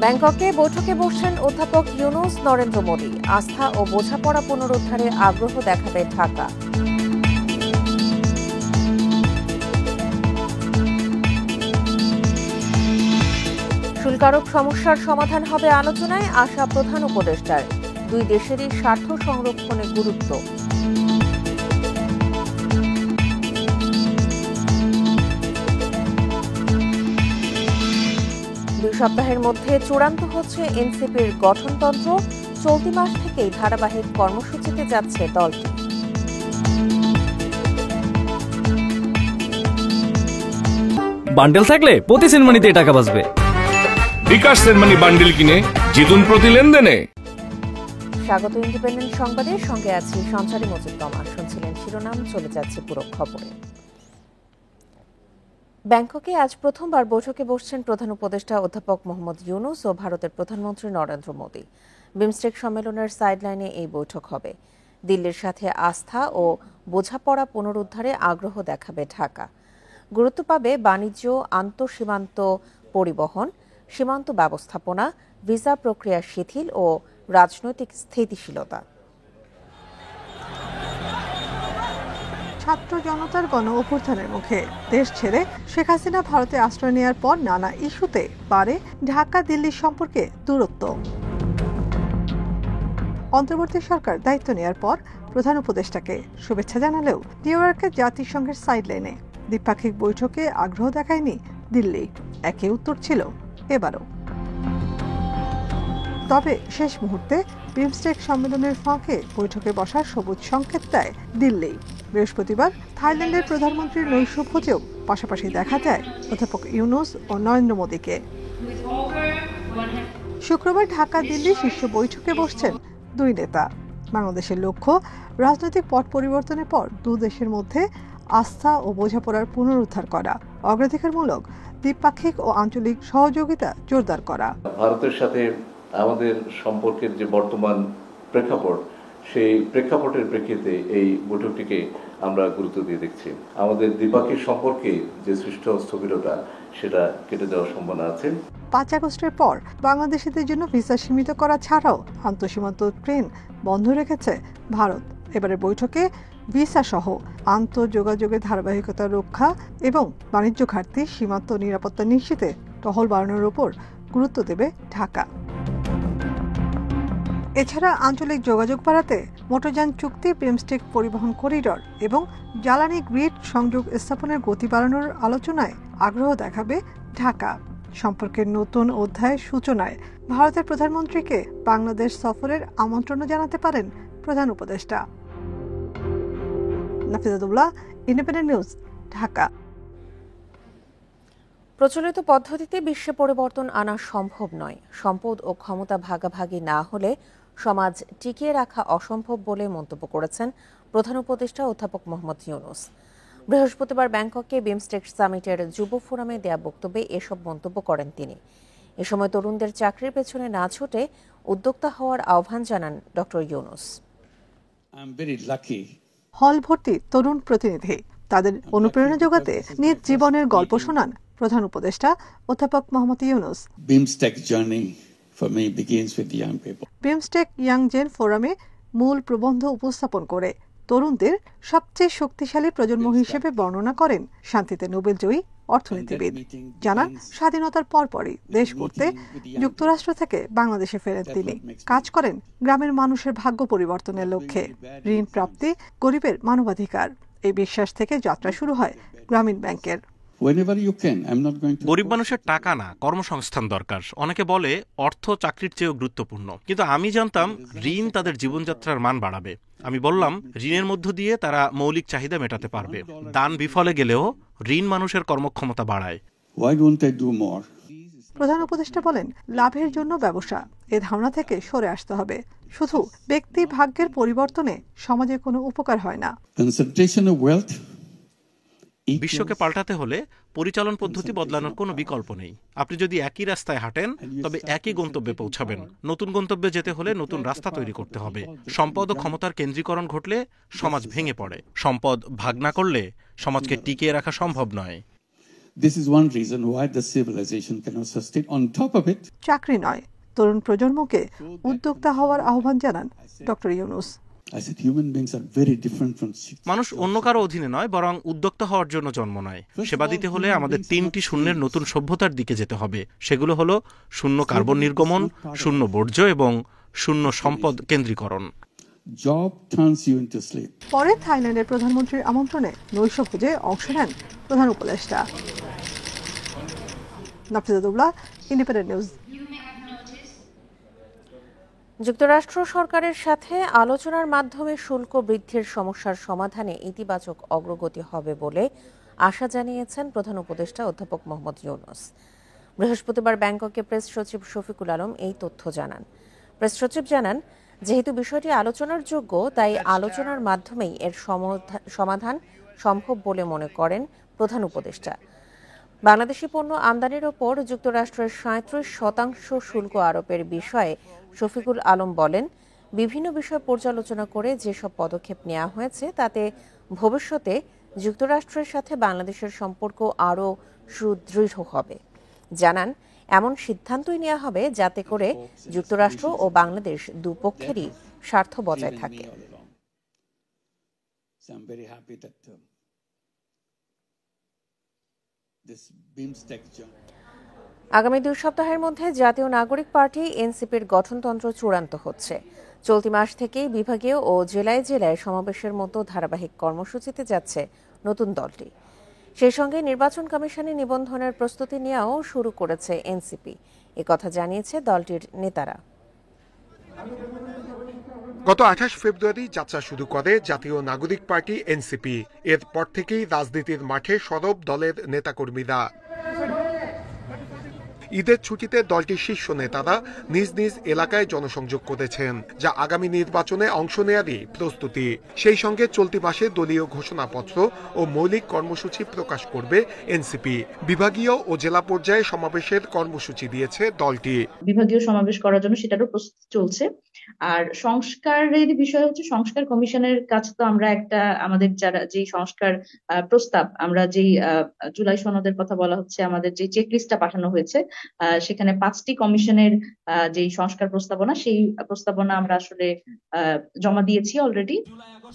ব্যাংককে বৈঠকে বসছেন অধ্যাপক ইউনূস, নরেন্দ্র মোদি। আস্থা ও বোঝাপড়া পুনরুদ্ধারে আগ্রহ দেখাবে ঢাকা। শুল্ক আরোপ সমস্যার সমাধান হবে আলোচনায়, আশা প্রধান উপদেষ্টার। দুই দেশেরই স্বার্থ সংরক্ষণে গুরুত্ব। 2 সপ্তাহের মধ্যে চূড়ান্ত হচ্ছে এনসিপির গঠনতন্ত্র। চলতি মাস থেকেই ধারাবাহিক কর্মসূচিতে যাচ্ছে দলটি। বান্ডেল থাকলে প্রতি সেনমানিতে টাকা বাঁচবে। বিকাশ সেনমানি বান্ডেল কিনে জিতুন প্রতি লেনদেনে। স্বাগত ইন্ডিপেন্ডেন্ট সংবাদের সঙ্গে আছি সঞ্চারী মজুমদার। শুনছিলেন শিরোনাম, চলে যাচ্ছে পুরো খবরে। ব্যাংককে আজ প্রথমবার বৈঠকে বসছেন প্রধান উপদেষ্টা অধ্যাপক মোহাম্মদ ইউনূস ও ভারতের প্রধানমন্ত্রী নরেন্দ্র মোদি। বিমস্টেক সম্মেলনের সাইডলাইনে এই বৈঠক হবে। দিল্লির সাথে আস্থা ও বোঝাপড়া পুনরুদ্ধারে আগ্রহ দেখাবে ঢাকা। গুরুত্ব পাবে বাণিজ্য, আন্তঃসীমান্ত পরিবহন, সীমান্ত ব্যবস্থাপনা, ভিসা প্রক্রিয়া শিথিল ও রাজনৈতিক স্থিতিশীলতা। ছাত্র জনতার গণ অভ্যুত্থানের মুখে দেশ ছেড়ে শেখ হাসিনা ভারতে আশ্রয় নেওয়ার পর নানা ইস্যুতে বাড়ে ঢাকা দিল্লির সম্পর্কে দূরত্ব। অন্তর্বর্তী সরকার দায়িত্ব নেওয়ার পর প্রধান উপদেষ্টাকে শুভেচ্ছা জানালেও নিউ ইয়র্কের জাতিসংঘের সাইডলাইনে দ্বিপাক্ষিক বৈঠকে আগ্রহ দেখায়নি দিল্লি। একই উত্তর ছিল এবারও। তবে শেষ মুহূর্তে বিমস্টেক সম্মেলনের ফাঁকে বৈঠকে বসার সবুজ সংকেত দেয় দিল্লি। বৃহস্পতিবার থাইল্যান্ডের প্রধানমন্ত্রীর নৈশ ভোজেও পাশাপাশি দেখা যায় অধ্যাপক ইউনূস ও নরেন্দ্র মোদিকে। শুক্রবার ঢাকা দিল্লি শীর্ষ বৈঠকে বসছেন দুই নেতা। বাংলাদেশের লক্ষ্য রাজনৈতিক পট পরিবর্তনের পর দু দেশের মধ্যে আস্থা ও বোঝাপড়ার পুনরুদ্ধার করা, অগ্রাধিকারমূলক দ্বিপাক্ষিক ও আঞ্চলিক সহযোগিতা জোরদার করা। ভারতের সাথে আমাদের সম্পর্কের যে বর্তমান প্রেক্ষাপট, সেই প্রেক্ষাপটের প্রেক্ষিতে এই বৈঠকটিকে আমরা গুরুত্ব দিয়ে দেখছি। আমাদের দ্বিপাক্ষিক সম্পর্কে যে সৃষ্ট স্থবিরতা, সেটা কেটে যাওয়ার সম্ভাবনা আছে। 5 আগস্টের পর বাংলাদেশিদের জন্য ভিসা সীমিত করা ছাড়াও আন্তঃসীমান্ত ট্রেন বন্ধ রেখেছে ভারত। এবারে বৈঠকে ভিসা সহ আন্তঃযোগাযোগের ধারাবাহিকতা রক্ষা এবং বাণিজ্য ঘাটতি, সীমান্ত নিরাপত্তা নিশ্চিতে টহল বাড়ানোর উপর গুরুত্ব দেবে ঢাকা। এছাড়া আঞ্চলিক যোগাযোগ বাড়াতে মোটরযান চুক্তি, বিমস্টেক পরিবহন করিডর এবং জ্বালানি গ্রিড সংযোগ স্থাপনের গতি বাড়ানোর আলোচনায় আগ্রহ দেখাবে ঢাকা। সম্পর্কের নতুন অধ্যায়ের সূচনায় ভারতের প্রধানমন্ত্রীকে বাংলাদেশ সফরের আমন্ত্রণও জানাতে পারেন প্রধান উপদেষ্টা। নাফিজাতুল্লাহ, ইন্ডিপেন্ডেন্ট নিউজ, ঢাকা। প্রচলিত পদ্ধতিতে বিশ্বে পরিবর্তন আনা সম্ভব নয়। সম্পদ ও ক্ষমতা ভাগাভাগি না হলে সমাজ টিকিয়ে রাখা অসম্ভব বলে মন্তব্য করেছেন প্রধান উপদেষ্টা অধ্যাপক মোহাম্মদ ইউনূস। বৃহস্পতিবার ব্যাংককে বিমস্টেক সামিটের যুব ফোরামে দেয়া বক্তব্যে এসব মন্তব্য করেন তিনি। এ সময় তরুণদের চাকরির পেছনে না ছুটে উদ্যোক্তা হওয়ার আহ্বান জানান ডক্টর ইউনূস। হল ভর্তি তরুণ প্রতিনিধি, তাদের অনুপ্রেরণা যোগাতে নিজ জীবনের গল্প শোনান প্রধান উপদেষ্টা অধ্যাপক মোহাম্মদ ইউনূস। বিমস্টেক ইয়াং জেন ফোরামে মূল প্রবন্ধ উপস্থাপন করে তরুণদের সবচেয়ে শক্তিশালী প্রজন্ম হিসেবে বর্ণনা করেন শান্তিতে নোবেলজয়ী অর্থনীতিবিদ। জানান, স্বাধীনতার পরপরই দেশ গড়তে যুক্তরাষ্ট্র থেকে বাংলাদেশে ফেরেন তিনি। কাজ করেন গ্রামের মানুষের ভাগ্য পরিবর্তনের লক্ষ্যে। ঋণ প্রাপ্তি গরিবের মানবাধিকার, এই বিশ্বাস থেকে যাত্রা শুরু হয় গ্রামীণ ব্যাংকের। গরিব মানুষের টাকা না, কর্মসংস্থান দরকার। অনেকে বলে অর্থ চাকরির চেয়েও গুরুত্বপূর্ণ, কিন্তু আমি জানতাম ঋণ তাদের জীবনযাত্রার মান বাড়াবে। আমি বললাম, ঋণের মধ্য দিয়ে তারা মৌলিক চাহিদা মেটাতে পারবে। দান বিফলে গেলেও ঋণ মানুষের কর্মক্ষমতা বাড়ায়। প্রধান উপদেষ্টা বলেন, লাভের জন্য ব্যবসা, এ ধারণা থেকে সরে আসতে হবে। শুধু ব্যক্তি ভাগ্যের পরিবর্তনে সমাজে কোনো উপকার হয় না। বিশ্বকে পাল্টাতে হলে পরিচালন পদ্ধতি বদলানোর কোনো বিকল্প নেই। আপনি যদি একই রাস্তায় হাঁটেন, তবে একই গন্তব্যে পৌঁছাবেন। নতুন গন্তব্যে যেতে হলে নতুন রাস্তা তৈরি করতে হবে। সম্পদ ও ক্ষমতার কেন্দ্রীকরণ ঘটলে সমাজ ভেঙে পড়ে। সম্পদ ভাগ না করলে সমাজকে টিকিয়ে রাখা সম্ভব নয়। This is one reason why the civilization cannot sustain. On top of it, চাকরি নয়, তরুণ প্রজন্মকে উদ্যোক্তা হওয়ার আহ্বান জানান doctor Yunus. I said human beings are very different from মানুষ অন্য কারো অধীনে নয়, বরং উদ্যোক্তা হওয়ার জন্য জন্ম নেয়। সেবা দিতে হলে আমাদের 3টি শূন্যের নতুন সভ্যতার দিকে যেতে হবে। সেগুলো হলো শূন্য কার্বন নির্গমন, শূন্য বর্জ্য এবং শূন্য সম্পদ কেন্দ্রীকরণ। job turns you into slave. পরে থাইল্যান্ডের প্রধানমন্ত্রীর আমন্ত্রণে নৈশভোজে অংশ নেন প্রধান উপদেষ্টা। Nafiza Dubla, independent news. যুক্তরাষ্ট্র সরকারের সাথে আলোচনার মাধ্যমে শুল্ক বৃদ্ধির সমস্যার সমাধানে ইতিবাচক অগ্রগতি হবে বলে আশা জানিয়েছেন প্রধান উপদেষ্টা অধ্যাপক মোহাম্মদ ইউনূস। বৃহস্পতিবার ব্যাংককে প্রেস সচিব শফিকুল আলম এই তথ্য জানান। প্রেস সচিব জানান, যেহেতু বিষয়টি আলোচনার যোগ্য, তাই আলোচনার মাধ্যমেই এর সমাধান সম্ভব বলে মনে করেন প্রধান উপদেষ্টা। বাংলাদেশি পণ্য আমদানির ওপর যুক্তরাষ্ট্রের 37% শুল্ক আরোপের বিষয়ে শফিকুল আলম বলেন, বিভিন্ন বিষয় পর্যালোচনা করে যেসব পদক্ষেপ নেওয়া হয়েছে তাতে ভবিষ্যতে যুক্তরাষ্ট্রের সাথে বাংলাদেশের সম্পর্ক আরও সুদৃঢ় হবে। জানান, এমন সিদ্ধান্তই নেওয়া হবে যাতে করে যুক্তরাষ্ট্র ও বাংলাদেশ দুপক্ষেরই স্বার্থ বজায় থাকে। আগামী 2 সপ্তাহের মধ্যে জাতীয় নাগরিক পার্টি এনসিপির গঠনতন্ত্র চূড়ান্ত হচ্ছে। চলতি মাস থেকেই বিভাগীয় ও জেলায় জেলায় সমাবেশের মতো ধারাবাহিক কর্মসূচিতে যাচ্ছে নতুন দলটি। সেই সঙ্গে নির্বাচন কমিশনে নিবন্ধনের প্রস্তুতি নেওয়াও শুরু করেছে এনসিপি, একথা জানিয়েছে দলটির নেতারা। গত 28 ফেব্রুয়ারি যাত্রা শুরু করে জাতীয় নাগরিক পার্টি এনসিপি। এরপর থেকেই রাজনীতির মাঠে সরব দলের নেতাকর্মীরা। ঈদের ছুটিতে দলটির শীর্ষ নেতারা নিজ নিজ এলাকায় জনসংযোগ করেছেন, যা আগামী নির্বাচনে অংশ নেয়ারই প্রস্তুতি। সেই সঙ্গে চলতি মাসে দলীয় ঘোষণাপত্র ও মৌলিক কর্মসূচি প্রকাশ করবে এনসিপি। বিভাগীয় ও জেলা পর্যায়ে সমাবেশের কর্মসূচি দিয়েছে দলটি। বিভাগীয় সমাবেশ করার জন্য সেটারও প্রস্তুতি চলছে। আর সংস্কারের বিষয় হচ্ছে, সংস্কার কমিশনের কাছে তো আমরা আমাদের যারা যেই সংস্কার প্রস্তাব, আমরা যেই জুলাই সনদের কথা বলা হচ্ছে, আমাদের যে চেকলিস্টটা পাঠানো হয়েছে, সেখানে 5টি কমিশনের যে সংস্কার প্রস্তাবনা, সেই প্রস্তাবনা আমরা আসলে জমা দিয়েছি অলরেডি।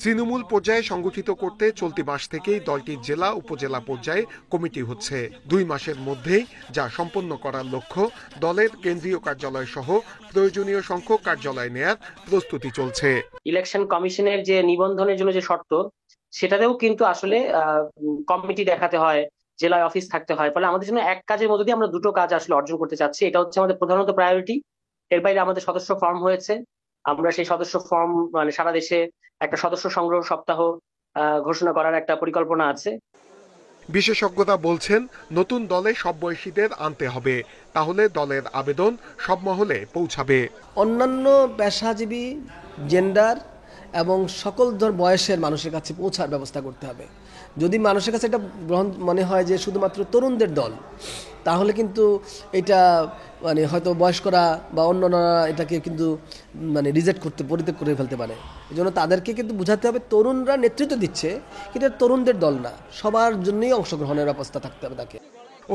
তৃণমূল পর্যায়ে সংগঠিত করতে চলতি মাস থেকেই দলটির জেলা উপজেলা পর্যায়ে কমিটি হচ্ছে। 2 মাসের মধ্যেই যা সম্পন্ন করার লক্ষ্য। দলের কেন্দ্রীয় কার্যালয় সহ প্রয়োজনীয় সংখ্যক কার্যালয় নেয়ার প্রস্তুতি চলছে। ইলেকশন কমিশনের যে নিবন্ধনের জন্য যে শর্ত, সেটাতেও কিন্তু আসলে কমিটি দেখাতে হয়, জেলায় অফিস থাকতে হয়। ফলে আমাদের জন্য এক কাজের মধ্যে দিয়ে আমরা 2টো কাজ আসলে অর্জন করতে চাচ্ছি। এটা হচ্ছে আমাদের প্রধানত প্রায়োরিটি। এর বাইরে আমাদের সদস্য ফর্ম হয়েছে, আমরা সেই সদস্য ফর্ম সারা দেশে একটা সদস্য সংগ্রহ সপ্তাহ ঘোষণা করার একটা পরিকল্পনা আছে। বিশেষজ্ঞরা বলছেন, নতুন দলে সব বয়সীদের আনতে হবে, তাহলে দলের আবেদন সব মহলে পৌঁছাবে। অন্যান্য পেশাজীবী, জেন্ডার এবং সকল বয়সের মানুষের কাছে পৌঁছার ব্যবস্থা করতে হবে। যদি মানুষের কাছে এটা মনে হয় যে শুধুমাত্র তরুণদের দল, তাহলে কিন্তু এটা হয়তো বয়স্করা বা অন্যরা এটাকে কিন্তু রিজেক্ট করতে, পরিত্যাগ করে ফেলতে পারে। এই জন্য তাদেরকে কিন্তু বোঝাতে হবে, তরুণরা নেতৃত্ব দিচ্ছে কিন্তু তরুণদের দল না, সবার জন্যই অংশগ্রহণের ব্যবস্থা থাকতে হবে তাকে।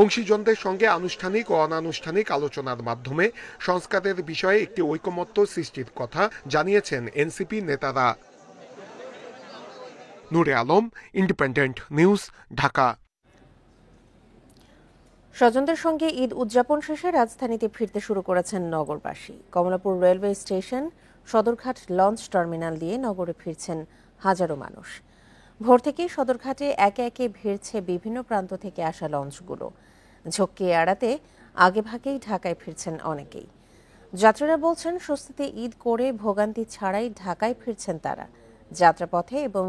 অংশীজনদের সঙ্গে আনুষ্ঠানিক ও অনানুষ্ঠানিক আলোচনার মাধ্যমে সংস্কারের বিষয়ে একটি ঐকমত্য সৃষ্টির কথা জানিয়েছেন এনসিপি নেতারা। নূরে আলম, ইন্ডিপেন্ডেন্ট নিউজ, ঢাকা। স্বজনদের সঙ্গে ঈদ উদযাপন শেষে রাজধানীতে ফিরতে শুরু করেছেন নগরবাসী। Kamalapur railway station, Sadarghat launch terminal দিয়ে নগরে ফিরছেন হাজারো মানুষ। ভোর থেকেই সদরঘাটে একে একে ভিড়ছে বিভিন্ন প্রান্ত থেকে আসা লঞ্চগুলো। ঝক্কি এড়াতে আগেভাগেই ঢাকায় ফিরছেন অনেকেই। যাত্রীরা বলছেন, স্বস্তিতে ঈদ করে ভোগান্তি ছাড়াই ঢাকায় ফিরছেন তারা। যাত্রাপথে এবং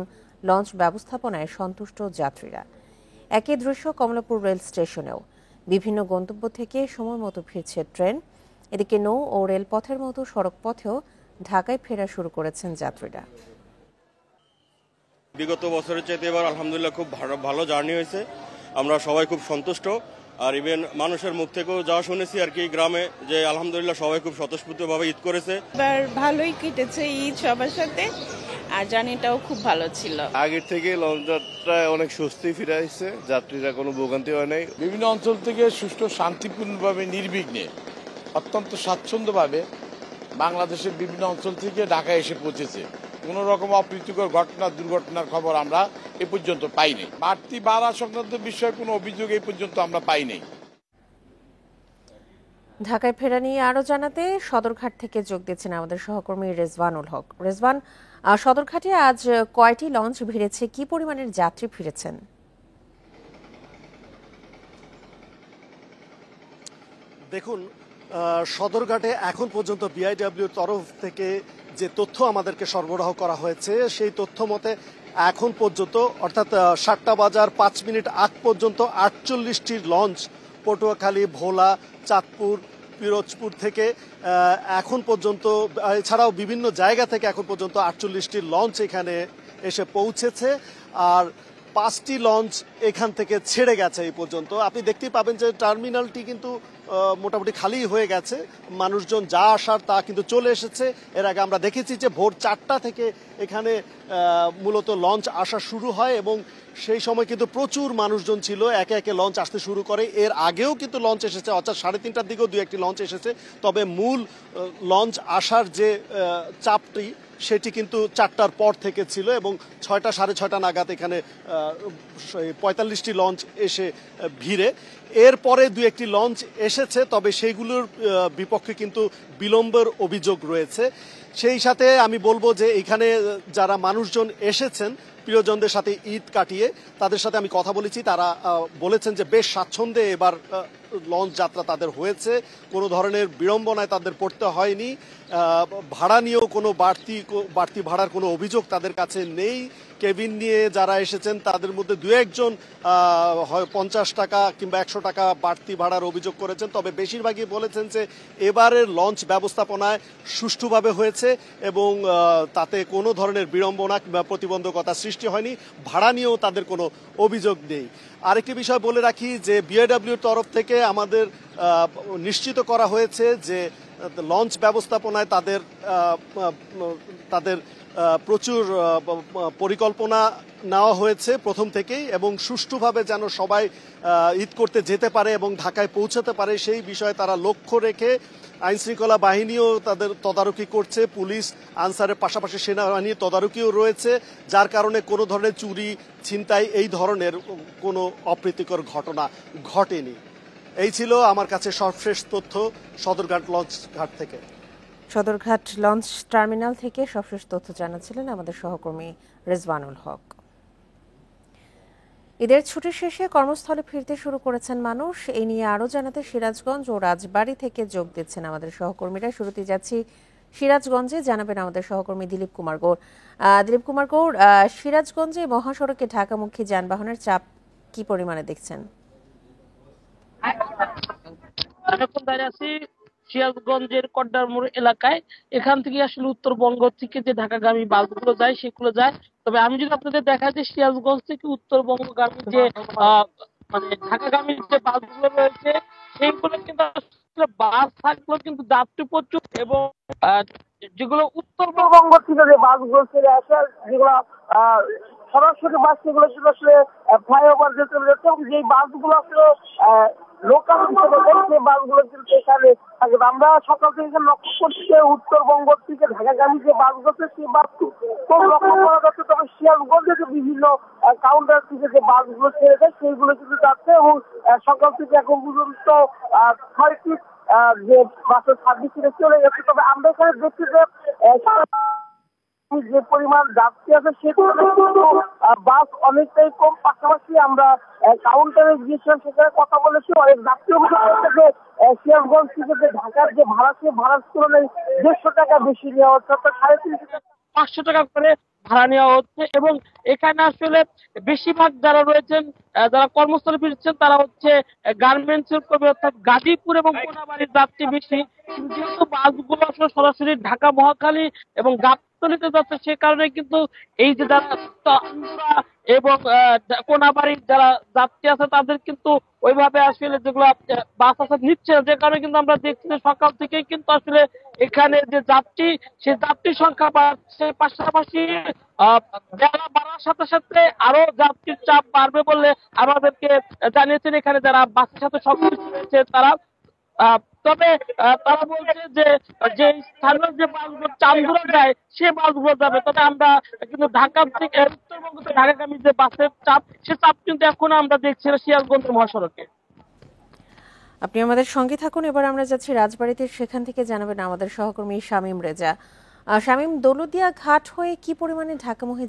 লঞ্চ ব্যবস্থাপনায় সন্তুষ্ট যাত্রীরা। একই দৃশ্য কমলাপুর রেল স্টেশনেও। বিভিন্ন গন্তব্য থেকে সময় মতো ফিরছে ট্রেন। এদিকে নৌ ও রেলপথের মতো সড়ক পথেও ঢাকায় ফেরা শুরু করেছেন যাত্রীরা। বিগত বছরের চাইতে এবার আলহামদুলিল্লাহ খুব ভালো জার্নি হয়েছে, আমরা সবাই খুব সন্তুষ্ট। আর ইভেন মানুষের মুখ থেকেও যা শুনেছি আর কি গ্রামে, যে আলহামদুলিল্লাহ সবাই খুব স্বতঃস্ফূর্তভাবে ঈদ করেছে। এবার ভালোই কেটেছে ঈদ সবার সাথে। আর জার্নিটাও খুব ভালো ছিল। আগের থেকে লঞ্চ যাত্রায় অনেক স্বস্তি ফিরে আসছে, যাত্রীরা কোনো ভোগান্তি হয় নাই। বিভিন্ন অঞ্চল থেকে সুষ্ঠু শান্তিপূর্ণভাবে নির্বিঘ্নে অত্যন্ত স্বাচ্ছন্দ্যভাবে বাংলাদেশের বিভিন্ন অঞ্চল থেকে ঢাকায় এসে পৌঁছেছে। কোনো রকম অপ্রীতিকর ঘটনা দুর্ঘটনার খবর আমরা এ পর্যন্ত পাইনি। বাড়তি ভাড়া সংক্রান্ত বিষয়ে কোনো অভিযোগ এই পর্যন্ত আমরা পাইনি। ঢাকায় ফেরা নিয়ে আরো জানাতে সদরঘাট থেকে যোগ দিচ্ছেন আমাদের সহকর্মী রেজওয়ানুল হক। রেজওয়ান, সদরঘাটে আজ কয়টি লঞ্চ ভিড়েছে, কি পরিমাণের যাত্রী ফিরেছেন? দেখুন, সদরঘাটে এখন পর্যন্ত বিআইডব্লিউর তরফ থেকে যে তথ্য আমাদেরকে সরবরাহ করা হয়েছে সেই তথ্য মতে এখন পর্যন্ত অর্থাৎ 7টা বাজার 5 মিনিট আগ পর্যন্ত 48টি লঞ্চ পটুয়াখালী, ভোলা, চাঁদপুর, পিরোজপুর থেকে এখন পর্যন্ত, এছাড়াও বিভিন্ন জায়গা থেকে এখন পর্যন্ত 48টি লঞ্চ এখানে এসে পৌঁছেছে। আর 5টি লঞ্চ এখান থেকে ছেড়ে গেছে এই পর্যন্ত। আপনি দেখতেই পাবেন যে টার্মিনালটি কিন্তু মোটামুটি খালি হয়ে গেছে, মানুষজন যা আসার তা কিন্তু চলে এসেছে। এর আগে আমরা দেখেছি যে ভোর 4টা থেকে এখানে মূলত লঞ্চ আসা শুরু হয় এবং সেই সময় কিন্তু প্রচুর মানুষজন ছিল, একে একে লঞ্চ আসতে শুরু করে। এর আগেও কিন্তু লঞ্চ এসেছে, অর্থাৎ 3:30টার দিকেও 2-1টি লঞ্চ এসেছে। তবে মূল লঞ্চ আসার যে চাপটি সেটি কিন্তু 4টার পর থেকে ছিল এবং 6টা 6:30 নাগাদ এখানে 45টি লঞ্চ এসে ভিড়ে। এরপরে 2-1টি লঞ্চ এসেছে, তবে সেইগুলোর বিপক্ষে কিন্তু বিলম্বের অভিযোগ রয়েছে। সেই সাথে আমি বলবো যে এখানে যারা মানুষজন এসেছেন প্রিয়জনদের সাথে ঈদ কাটিয়ে, তাদের সাথে আমি কথা বলেছি, তারা বলেছেন যে বেশ স্বাচ্ছন্দ্যে এবার লঞ্চ যাত্রা তাদের হয়েছে, কোনো ধরনের বিড়ম্বনায় তাদের পড়তে হয়নি। ভাড়া নিয়েও কোনো বাড়তি ভাড়ার কোনো অভিযোগ তাদের কাছে নেই। কেবিন নিয়ে যারা এসেছেন তাদের মধ্যে 2-1 জন হয় 50 টাকা কিংবা 100 টাকা বাড়তি ভাড়ার অভিযোগ করেছেন, তবে বেশিরভাগই বলেছেন যে এবারের লঞ্চ ব্যবস্থাপনায় সুষ্ঠুভাবে হয়েছে এবং তাতে কোনো ধরনের বিড়ম্বনা কিংবা প্রতিবন্ধকতা সৃষ্টি হয়নি। ভাড়া নিয়েও তাদের কোনো অভিযোগ নেই। আরেকটি বিষয় বলে রাখি যে বিআইডব্লিউর তরফ থেকে আমাদের নিশ্চিত করা হয়েছে যে লঞ্চ ব্যবস্থাপনায় তাদের প্রচুর পরিকল্পনা নেওয়া হয়েছে প্রথম থেকেই এবং সুষ্ঠুভাবে যেন সবাই ঈদ করতে যেতে পারে এবং ঢাকায় পৌঁছাতে পারে সেই বিষয়ে তারা লক্ষ্য রেখে আইনশৃঙ্খলা বাহিনীও তাদের তদারকি করছে। পুলিশ, আনসারের পাশাপাশি সেনাবাহিনীর তদারকিও রয়েছে, যার কারণে কোনো ধরনের চুরি, ছিনতাই এই ধরনের কোনো অপ্রীতিকর ঘটনা ঘটেনি। এই ছিল আমার কাছে সর্বশেষ তথ্য সদরঘাট লঞ্চ ঘাট থেকে। সদরঘাট লঞ্চ টার্মিনাল থেকে সবশেষ তথ্য জানাচ্ছিলেন আমাদের সহকর্মী রেজওয়ানুল হক। ঈদের ছুটির শেষে কর্মস্থলে ফিরতে শুরু করেছেন মানুষ। এই নিয়ে আরো জানাতে সিরাজগঞ্জ ও রাজবাড়ী থেকে যোগ দিচ্ছেন আমাদের সহকর্মীরা। শুরুতে যাচ্ছি সিরাজগঞ্জে, জানাবেন আমাদের সহকর্মী দিলীপ কুমার গৌড়। দিলীপ কুমার গৌড়, সিরাজগঞ্জে মহাসড়কে ঢাকামুখী যানবাহনের চাপ কি পরিমাণে দেখছেন? সিরাজগঞ্জের কড্ডার মোড় এলাকায়, এখান থেকে আসলে উত্তরবঙ্গ থেকে যে ঢাকাগামী বাসগুলো যায় সেগুলো যায়। তবে আমি যদি আপনাদের দেখাই যে সিরাজগঞ্জ থেকে উত্তরবঙ্গগামী যে মানে ঢাকাগামী যে বাসগুলো রয়েছে সেইগুলো কিন্তু আসলে বাস থাকলেও কিন্তু যাত্রী প্রচুর এবং যেগুলো উত্তরবঙ্গ থেকে যে বাসগুলো ছেড়ে আসে, যেগুলো সরাসরি বাস, সেগুলো আসলে ফ্লাইওভার যে চলে যাচ্ছে এবং যে বাসগুলো আসলে লোকাল হিসেবে দেখছে বাসগুলো কিন্তু এখানে থাকে। আমরা সকাল থেকে লক্ষ্য করছি যে উত্তরবঙ্গ থেকে ঢাকাগামী যে বাসগুলো সেই বাস লক্ষ্য করা যাচ্ছে। তবে সিরাজগঞ্জে যে বিভিন্ন কাউন্টার থেকে যে বাসগুলো ছেড়ে যায় সেইগুলো কিন্তু যাচ্ছে এবং সকাল থেকে এখন পর্যন্ত 6টি যে বাসের সার্ভিস চলে গেছে। তবে আমরা এখানে দেখছি যে পরিমাণ যাত্রী আছে সেগুলো বাস অনেকটাই কম। পাশাপাশি আমরা কাউন্টারে গিয়েছিলাম, সেখানে কথা বলেছি, অনেক যাত্রী অভিযোগ করছে যে সিরাজগঞ্জ থেকে যে ঢাকার যে ভাড়া, সেই ভাড়ার তুলনায় 150 টাকা বেশি নেওয়া হচ্ছে, অর্থাৎ 550 টাকা করে ভাড়া নেওয়া হচ্ছে। এবং এখানে আসলে বেশিরভাগ যারা রয়েছেন, যারা কর্মস্থলে ফিরছেন, তারা হচ্ছে গার্মেন্টস এর কর্মী, অর্থাৎ গাজীপুর এবং কোনাবাড়ির যাত্রী বেশি। যেহেতু বাসগুলো আসলে সরাসরি ঢাকা, মহাখালী এবং গাবতলীতে যাচ্ছে, সে কারণে কিন্তু এই যে যারা এবং কোনাবাড়ির যারা যাত্রী আছে তাদের কিন্তু ওইভাবে আসলে যেগুলো বাস আছে নিচ্ছে, যে কারণে কিন্তু আমরা দেখছি যে সকাল থেকে কিন্তু আসলে এখানে যে যাত্রী, সেই যাত্রীর সংখ্যা বাড়ছে। পাশাপাশি বেলা বাড়ার সাথে সাথে আরো যাত্রীর চাপ বাড়বে বলে আমাদেরকে জানিয়েছেন এখানে যারা বাসের সাথে সংশ্লিষ্ট রয়েছে তারা। তবে তারা বলছে যে যে স্থানীয় যে বাসগুলো চান্দুরা যায় সে বাসগুলো যাবে, তবে আমরা কিন্তু ঢাকা থেকে উত্তরবঙ্গ থেকে ঢাকাগামী যে বাসের চাপ সে চাপ কিন্তু এখন আমরা দেখছি না সিরাজগঞ্জ মহাসড়কে। আপনি আমাদের সঙ্গে থাকুন। এবার আমরা যাচ্ছি রাজবাড়ীতে, সেখান থেকে জানাবেন আমাদের সহকর্মী শামীম রেজা। শামীম, দৌলতদিয়া ঘাট হয়ে কি পরিমাণে ঢাকামুখী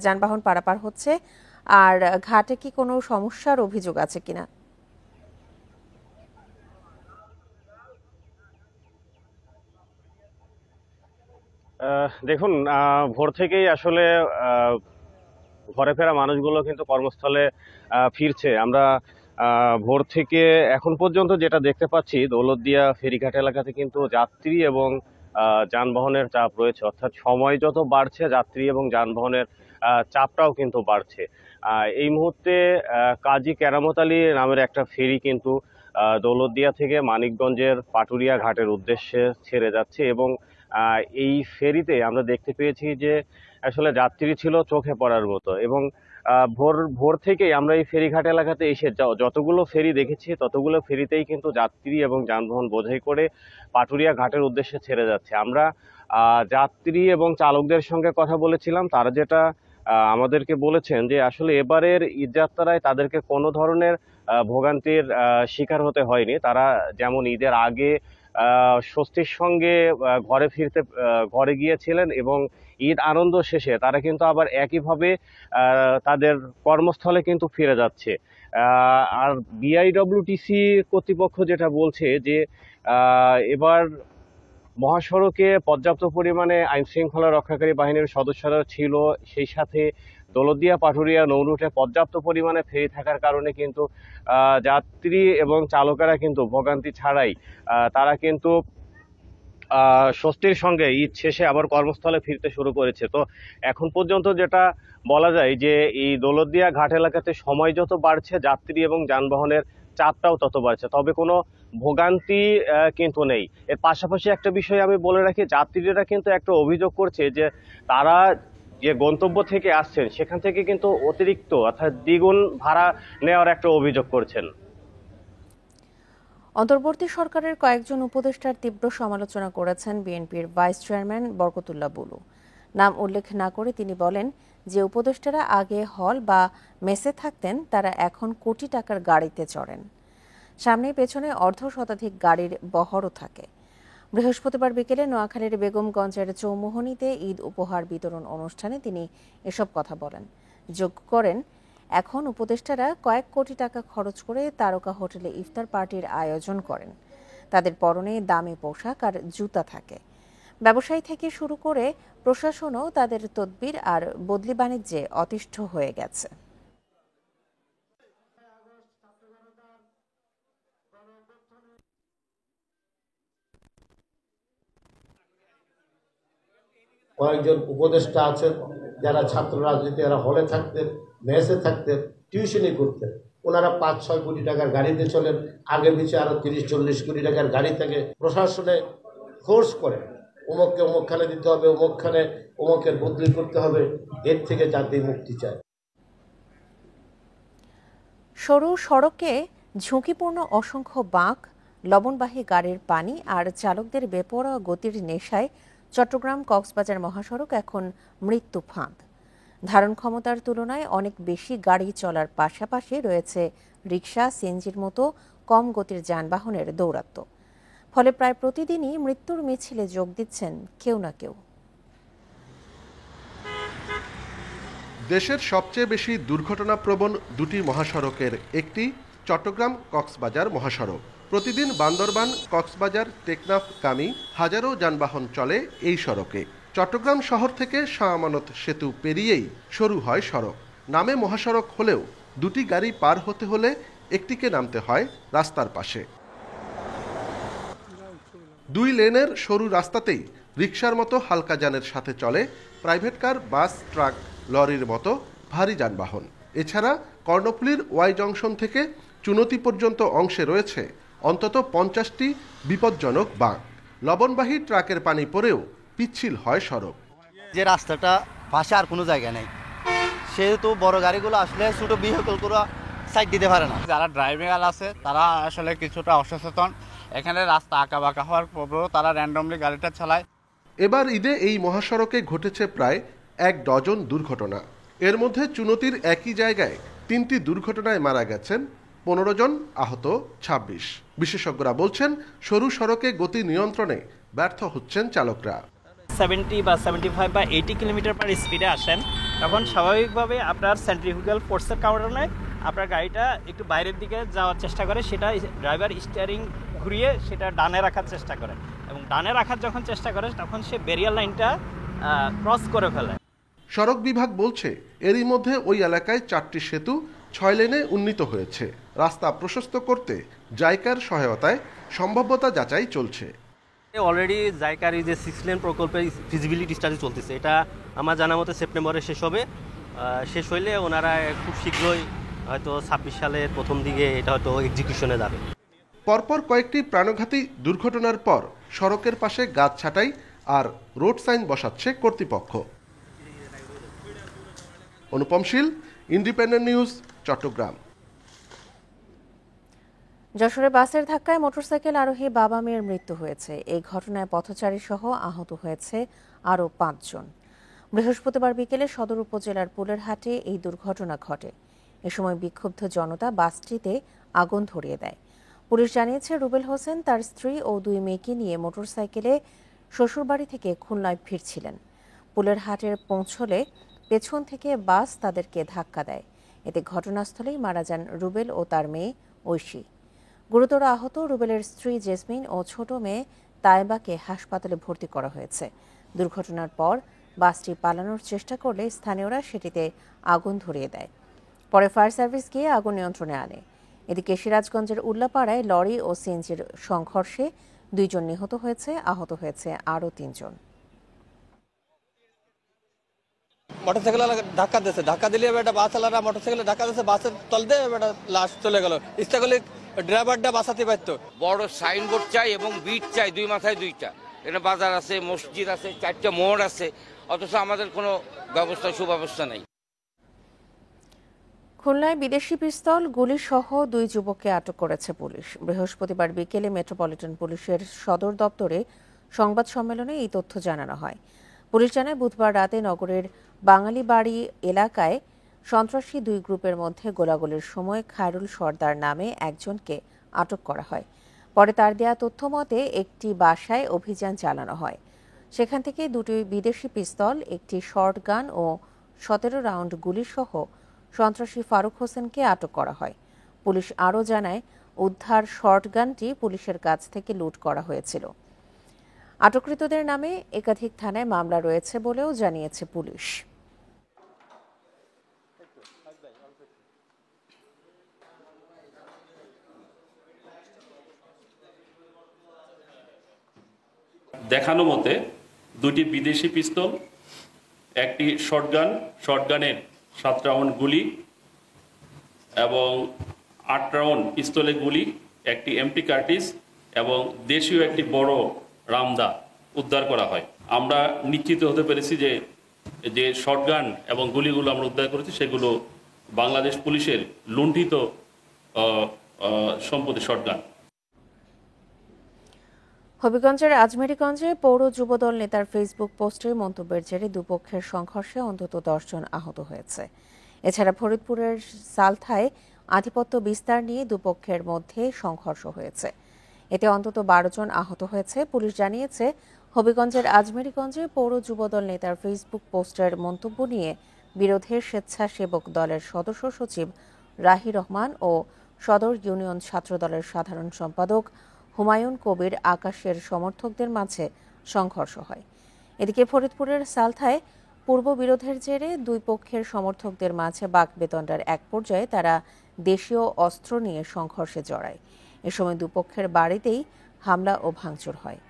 যানবাহন পারাপার হচ্ছে, আর ঘাটে কি কোনো সমস্যার অভিযোগ আছে কিনা? দেখুন, ভোর থেকেই আসলে ঘরে ফেরা মানুষগুলো কিন্তু কর্মস্থলে ফিরছে। আমরা ভোর থেকে এখন পর্যন্ত যেটা দেখতে পাচ্ছি, দৌলতদিয়া ফেরিঘাট এলাকাতে কিন্তু যাত্রী এবং যানবাহনের চাপ রয়েছে, অর্থাৎ সময় যত বাড়ছে যাত্রী এবং যানবাহনের চাপটাও কিন্তু বাড়ছে। এই মুহূর্তে কাজী কেরামত আলী নামের একটা ফেরি কিন্তু দৌলতদিয়া থেকে মানিকগঞ্জের পাটুরিয়া ঘাটের উদ্দেশ্যে ছেড়ে যাচ্ছে এবং এই ফেরিতে আমরা দেখতে পেয়েছি যে আসলে যাত্রী ছিল চোখে পড়ার মতো। এবং ভোর থেকেই আমরা এই ফেরিঘাট এলাকাতে এসে যতগুলো ফেরি দেখেছি ততগুলো ফেরিতেই কিন্তু যাত্রী এবং যানবাহন বোঝাই করে পাটুরিয়া ঘাটের উদ্দেশ্যে ছেড়ে যাচ্ছে। আমরা যাত্রী এবং চালকদের সঙ্গে কথা বলেছিলাম, তারা যেটা আমাদেরকে বলেছেন যে আসলে এবারের ঈদযাত্রায় তাদেরকে কোনো ধরনের ভোগান্তির শিকার হতে হয়নি। তারা যেমন ঈদের আগে স্বস্তির সঙ্গে ঘরে গিয়েছিলেন এবং ঈদ আনন্দ শেষে তারা কিন্তু আবার একইভাবে তাদের কর্মস্থলে কিন্তু ফিরে যাচ্ছে। আর বিআইডব্লিউটিসি কর্তৃপক্ষ যেটা বলছে যে এবার মহাসড়কে পর্যাপ্ত পরিমাণে আইন শৃঙ্খলা রক্ষাকারী বাহিনীর সদস্যরা ছিল, সেই সাথে দৌলতদিয়া পাটুরিয়া নৌরুটে পর্যাপ্ত পরিমাণে ফেরি থাকার কারণে কিন্তু যাত্রী এবং চালকেরা কিন্তু ভোগান্তি ছাড়াই তারা কিন্তু স্বস্তির সঙ্গে ঈদ শেষে আবার কর্মস্থলে ফিরতে শুরু করেছে। তো এখন পর্যন্ত যেটা বলা যায় যে এই দৌলতদিয়া ঘাট এলাকাতে সময় যত বাড়ছে যাত্রী এবং যানবাহনের চাপটাও তত বাড়ছে, তবে কোনো ভোগান্তি কিন্তু নেই। এর পাশাপাশি একটা বিষয় আমি বলে রাখি, যাত্রীরা কিন্তু একটা অভিযোগ করছে যে তারা যে গন্তব্য থেকে আসছেন সেখান থেকে কিন্তু অতিরিক্ত অর্থাৎ দ্বিগুণ ভাড়া নেওয়ার একটা অভিযোগ করছেন। অন্তর্বর্তী সরকারের কয়েকজন উপদেষ্টার তীব্র সমালোচনা করেছেন বিএনপির ভাইস চেয়ারম্যান বরকতুল্লাহ বুলু। নাম উল্লেখ না করে তিনি বলেন যে উপদেষ্টারা আগে হল বা মেসে থাকতেন, তারা এখন কোটি টাকার গাড়িতে চড়েন। সামনে পেছনে অর্ধশতাধিক গাড়ির বহরও থাকে। বৃহস্পতিবার বিকেলে নোয়াখালীর বেগমগঞ্জের চৌমোহনীতে ঈদ উপহার বিতরণ অনুষ্ঠানে তিনি এসব কথা বলেন। যোগ করেন, এখন উপদেষ্টারা কয়েক কোটি টাকা খরচ করে তারকা হোটেলে ইফতার পার্টির আয়োজন করেন। তাদের পরনে দামি পোশাক আর জুতা থাকে। ব্যবসায়ী থেকে শুরু করে প্রশাসনও তাদের তদবির আর বদলি বাণিজ্যে অতিষ্ঠ হয়ে গেছে। কয়েকজন উপদেষ্টা আছেন যারা ছাত্র রাজনীতি, এরা হলে থাকতেন, মেসে থাকতেন, টিউশনি করতেন, ওনারা 5-6 কোটি টাকার গাড়িতে চলেন, আগে পিছিয়ে আরো 30-40 কোটি টাকার গাড়ি থাকে। প্রশাসনে ফোর্স করে অমুককে অমুকখানে দিতে হবে, অমুকখানে অমুকের বদলি করতে হবে, এর থেকে জাতি মুক্তি চায়। সরু সড়কে ঝুঁকিপূর্ণ অসংখ্য বাঁক, লবণবাহী গাড়ির পানি আর চালকদের বেপরোয়া গতির নেশায় চট্টগ্রাম কক্সবাজার মহাসড়ক এখন মৃত্যু ফাঁদ। ধারণ ক্ষমতার তুলনায় অনেক বেশি গাড়ি চলার পাশাপাশি রয়েছে রিকশা, সিএনজির মতো কম গতির যানবাহনের দৌরাত্ম্য। ফলে প্রায় প্রতিদিনই মৃত্যুর মিছিলে যোগ দিচ্ছেন কেউ না কেউ। দেশের সবচেয়ে বেশি দুর্ঘটনাপ্রবণ দুটি মহাসড়কের একটি চট্টগ্রাম কক্সবাজার মহাসড়ক। প্রতিদিন বান্দরবান কক্সবাজার টেকনাফগামী হাজারো যানবাহন চলে এই সড়কে। চট্টগ্রাম শহর থেকে শাহ আমানত সেতু পেরিয়েই শুরু হয় সড়ক। নামে মহাসড়ক হলেও দুটি গাড়ি পার হতে হলে একটিকে নামতে হয় রাস্তার পাশে। 2 লেনের সরু রাস্তাতেই রিকশার মতো হালকা যানের সাথে চলে প্রাইভেট কার, বাস, ট্রাক, লরির মতো ভারী যানবাহন। এছাড়া কর্ণফুলীর ওয়াই জংশন থেকে চুনতি পর্যন্ত অংশে রয়েছে অন্তত 50টি বিপজ্জনক বাঁক। লবণবাহী ট্রাকের পানি পড়েও পিচ্ছিল হয় সড়ক। যে রাস্তাটা পাশে আর কোনো জায়গা নেই, সেহেতু বড় গাড়িগুলো আসলে ছোট ভেহিকলগুলো সাইড দিতে পারে না। যারা ড্রাইভার আছে তারা আসলে কিছুটা অসচেতন, এখানে রাস্তা আঁকা বাঁকা হওয়ার পরেও তারা র্যান্ডমলি গাড়িটা চালায়। এবার ঈদে এই মহাসড়কে ঘটেছে প্রায় 1 ডজন দুর্ঘটনা। এর মধ্যে চুনতির একই জায়গায় 3টি দুর্ঘটনায় মারা গেছেন 15 জন, আহত 26। বিশেষজ্ঞরা বলছেন সরু সড়কে গতি নিয়ন্ত্রণে ব্যর্থ হচ্ছেন চালকরা। 70 বা 75 বা 80 কিলোমিটার পার স্পিডে আসেন, তখন স্বাভাবিকভাবে আপনার সেন্ট্রিফুগাল ফোর্সের কারণে আপনার গাড়িটা একটু বাইরের দিকে যাওয়ার চেষ্টা করে, সেটা ড্রাইভার স্টিয়ারিং ঘুরিয়ে সেটা ডানে রাখার চেষ্টা করে, এবং ডানে রাখার যখন চেষ্টা করে তখন সে ব্যারিয়ার লাইনটা ক্রস করে ফেলে। সড়ক বিভাগ বলছে এরই মধ্যে ওই এলাকায় 4টি সেতু 6 লেনে উন্নীত হয়েছে। রাস্তা প্রশস্ত করতে জাইকার সহায়তায় সম্ভাব্যতা যাচাই চলছে। অলরেডি জাইকার যে 6 লেন প্রকল্পের ফিজিবিলিটি স্টাডি চলতেছে, এটা আমার জানা মতে সেপ্টেম্বরে শেষ হবে। শেষ হইলে ওনারা খুব শীঘ্রই হয়তো 26 সালের প্রথম দিকে এটা হয়তো এক্সিকিউশনে যাবে। পরপর কয়েকটি প্রাণঘাতী দুর্ঘটনার পর সড়কের পাশে গাছ ছাঁটাই আর রোড সাইন বসাচ্ছে কর্তৃপক্ষ। অনুপম শীল, ইন্ডিপেন্ডেন্ট নিউজ, চট্টগ্রাম। যশোরে বাসের ধাক্কায় মোটরসাইকেল আরোহী বাবা মেয়ের মৃত্যু হয়েছে। এই ঘটনায় পথচারী সহ আহত হয়েছে আরও 5 জন। বৃহস্পতিবার বিকেলে সদর উপজেলার পুলেরহাটে এই দুর্ঘটনা ঘটে। এ সময় বিক্ষুব্ধ জনতা বাসটিতে আগুন ধরিয়ে দেয়। পুলিশ জানিয়েছে রুবেল হোসেন তার স্ত্রী ও 2 মেয়েকে নিয়ে মোটরসাইকেলে শ্বশুরবাড়ি থেকে খুলনায় ফিরছিলেন। পুলেরহাটের পৌঁছলে পেছন থেকে বাস তাদেরকে ধাক্কা দেয়। এতে ঘটনাস্থলেই মারা যান রুবেল ও তার মেয়ে ঐশী। গুরুতর আহত রুবেলের স্ত্রী জেসমিন ও ছোট মেয়ে তাইবাকে হাসপাতালে ভর্তি করা হয়েছে। দুর্ঘটনার পর বাসটি পালানোর চেষ্টা করলে স্থানীয়রা সেটিতে আগুন ধরিয়ে দেয়। পরে ফায়ার সার্ভিস গিয়ে আগুন নিয়ন্ত্রণে আনে। এদিকে সিরাজগঞ্জের উল্লাপাড়ায় লরি ও সিএনজির সংঘর্ষে 2 জন নিহত হয়েছে, আহত হয়েছে আরও 3 জন। মোটরসাইকেল ধাক্কা দিয়েছে, ধাক্কা দিলে একটা বাস চালারা মোটরসাইকেলে ধাক্কা দিয়েছে, বাসের তল দিয়ে একটা লাশ চলে গেল। ইচ্ছা করলে ড্রাইভারটা বাঁচাতে পারতো। বড় সাইনবোর্ড চাই এবং বিট চাই, 2 মাথায় 2টা। এটা বাজার আছে, মসজিদ আছে, 4টা মোড় আছে, অথচ আমাদের কোনো ব্যবস্থা সুব্যবস্থা নেই। খুলনায় বিদেশি পিস্তল, গুলি সহ 2 যুবককে আটক করেছে পুলিশ। বৃহস্পতিবার বিকেলে মেট্রোপলিটন পুলিশের সদর দপ্তরে সংবাদ সম্মেলনে এই তথ্য জানানো হয়। পুলিশ জানায় বুধবার রাতে নগরের বাঙালিবাড়ি এলাকায় সন্ত্রাসী 2 গ্রুপের মধ্যে গোলাগুলির সময় খায়রুল সর্দার নামে একজনকে আটক করা হয়। পরে তার দেয়া তথ্য মতে একটি বাসায় অভিযান চালানো হয়। সেখান থেকে 2টি বিদেশি পিস্তল, একটি শর্টগান ও 17 রাউন্ড গুলি সহ সন্ত্রাসী ফারুক হোসেনকে আটক করা হয়। পুলিশ আরও জানায় উদ্ধার শর্টগানটি পুলিশের কাছ থেকে লুট করা হয়েছিল। আটককৃতদের নামে একাধিক থানায় মামলা রয়েছে বলেও জানিয়েছে পুলিশ। দেখানো মতে 2টি বিদেশি পিস্তল, একটি শর্টগানের 7 রাউন্ড গুলি এবং 8 রাউন্ড পিস্তলে গুলি, একটি এমটি কার্টিজ এবং দেশীয় একটি বড় রামদা উদ্ধার করা হয়। আমরা নিশ্চিত হতে পেরেছি যে শর্টগান এবং গুলিগুলো আমরা উদ্ধার করেছি সেগুলো বাংলাদেশ পুলিশের লুণ্ঠিত সম্পত্তি শর্টগান। হবিগঞ্জের আজমেরীগঞ্জে পৌর যুবদল নেতার ফেসবুক পোস্টে মন্তব্যের জেরে দুপক্ষের সংঘর্ষে অন্তত 10 জন আহত হয়েছে। এছাড়া ফরিদপুরের সালথায় আধিপত্য বিস্তার নিয়ে দুপক্ষের মধ্যে সংঘর্ষ হয়েছে। এতে অন্তত 12 জন আহত হয়েছে। পুলিশ জানিয়েছে হবিগঞ্জের আজমেরীগঞ্জে পৌর যুবদল নেতার ফেসবুক পোস্টের মন্তব্য নিয়ে বিরোধের স্বেচ্ছাসেবক দলের সদস্য সচিব রাহি রহমান ও সদর ইউনিয়ন ছাত্রদলের সাধারণ সম্পাদক হুমায়ুন কবির আকাশের সমর্থকদের মাঝে সংঘর্ষ হয়। এদিকে ফরিদপুরের সালথায় পূর্ব বিরোধের জেরে 2 পক্ষের সমর্থকদের মাঝে বাকবিতণ্ডার এক পর্যায়ে তারা দেশীয় অস্ত্র নিয়ে সংঘর্ষে জড়ায়। এ সময় দুপক্ষের বাড়িতেই হামলা ও ভাঙচুর হয়।